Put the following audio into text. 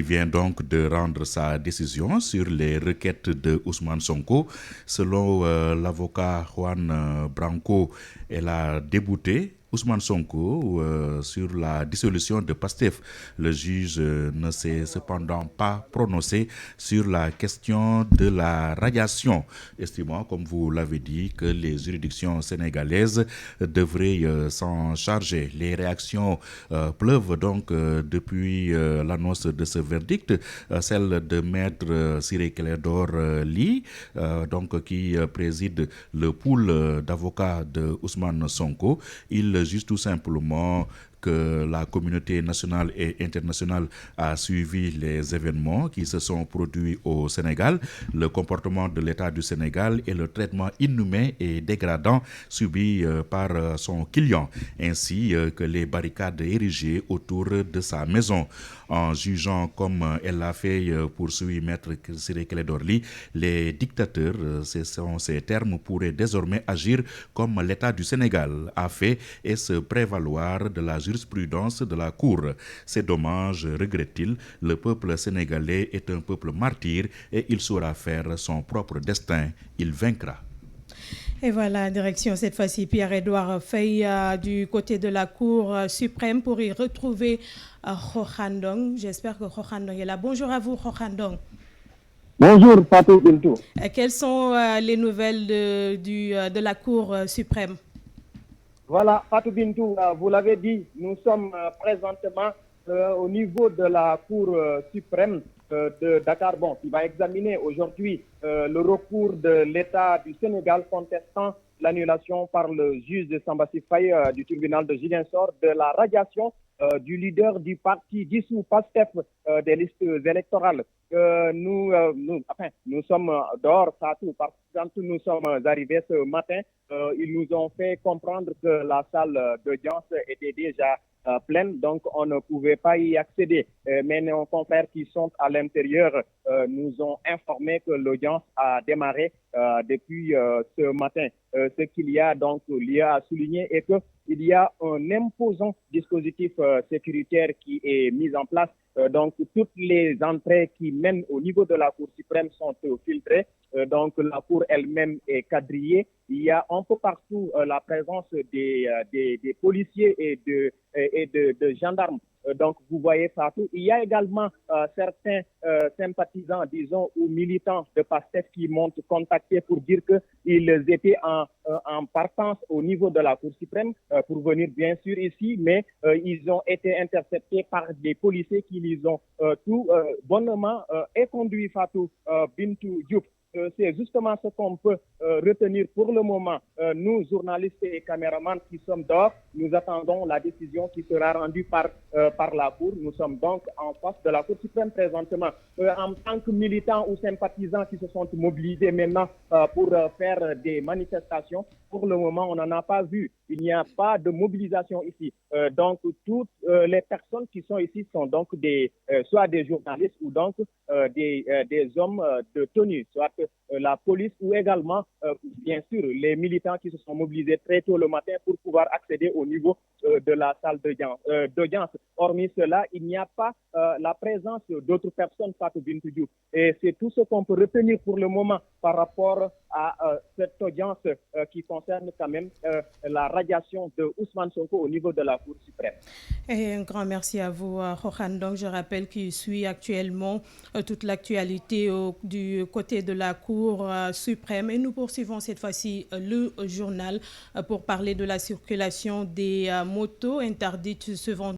vient donc de rendre sa décision sur les requêtes de Ousmane Sonko. Selon l'avocat Juan Branco, elle a débouté Ousmane Sonko sur la dissolution de PASTEF. Le juge ne s'est cependant pas prononcé sur la question de la radiation, estimant, comme vous l'avez dit, que les juridictions sénégalaises devraient s'en charger. Les réactions pleuvent donc depuis l'annonce de ce verdict, celle de maître Ciré Clédor Ly, qui préside le pool d'avocats de Ousmane Sonko. Il juge tout simplement que la communauté nationale et internationale a suivi les événements qui se sont produits au Sénégal, le comportement de l'État du Sénégal et le traitement inhumain et dégradant subi par son client, ainsi que les barricades érigées autour de sa maison. En jugeant comme elle l'a fait, poursuit maître Ciré Clédor Ly, les dictateurs, ce sont ces termes, pourraient désormais agir comme l'État du Sénégal a fait et se prévaloir de la jurisprudence de la Cour. C'est dommage, regrette-t-il, le peuple sénégalais est un peuple martyr et il saura faire son propre destin. Il vaincra. Et voilà, direction cette fois-ci Pierre-Edouard Faye du côté de la Cour suprême pour y retrouver Khokhandong. J'espère que Khokhandong est là. Bonjour à vous, Khokhandong. Bonjour, Fatou Bintou. Quelles sont les nouvelles de la Cour suprême? Voilà, Fatou Bintou, vous l'avez dit, nous sommes présentement au niveau de la Cour suprême de Dakar, qui va examiner aujourd'hui le recours de l'État du Sénégal contestant l'annulation par le juge de Sambassi Faye du tribunal de Ziguinchor de la radiation du leader du parti dissous PASTEF des listes électorales. Nous sommes dehors, Fatou, parce que quand nous sommes arrivés ce matin, ils nous ont fait comprendre que la salle d'audience était déjà pleine, donc on ne pouvait pas y accéder. Mais nos confrères qui sont à l'intérieur nous ont informé que l'audience a démarré depuis ce matin. Ce qu'il y a donc lieu à souligner est qu'il y a un imposant dispositif sécuritaire qui est mis en place. Donc toutes les entrées qui mènent au niveau de la Cour suprême sont filtrées. Donc la Cour elle-même est quadrillée. Il y a un peu partout la présence des policiers et de gendarmes. Donc vous voyez partout. Il y a également certains sympathisants, disons, ou militants de PASTEF qui m'ont contacté pour dire qu'ils étaient en partance au niveau de la Cour suprême pour venir bien sûr ici, mais ils ont été interceptés par des policiers qui les ont tout bonnement conduits, Fatou Bintou Diop. C'est justement ce qu'on peut retenir pour le moment. Nous, journalistes et caméramans qui sommes dehors, nous attendons la décision qui sera rendue par la Cour. Nous sommes donc en face de la Cour suprême présentement. En tant que militants ou sympathisants qui se sont mobilisés maintenant pour faire des manifestations, pour le moment, on n'en a pas vu. Il n'y a pas de mobilisation ici. Donc, toutes les personnes qui sont ici sont donc soit des journalistes ou donc des hommes de tenue, soit la police ou également, bien sûr, les militants qui se sont mobilisés très tôt le matin pour pouvoir accéder au niveau de la salle d'audience. Hormis cela, il n'y a pas la présence d'autres personnes, Fatou Bintou Diouf. Et c'est tout ce qu'on peut retenir pour le moment par rapport à cette audience qui concerne quand même la radiation de Ousmane Sonko au niveau de la Cour suprême. Et un grand merci à vous, Khokhandong. Je rappelle qu'il suit actuellement toute l'actualité du côté de la Cour suprême. Et nous poursuivons cette fois-ci le journal pour parler de la circulation des motos interdites ce vendredi.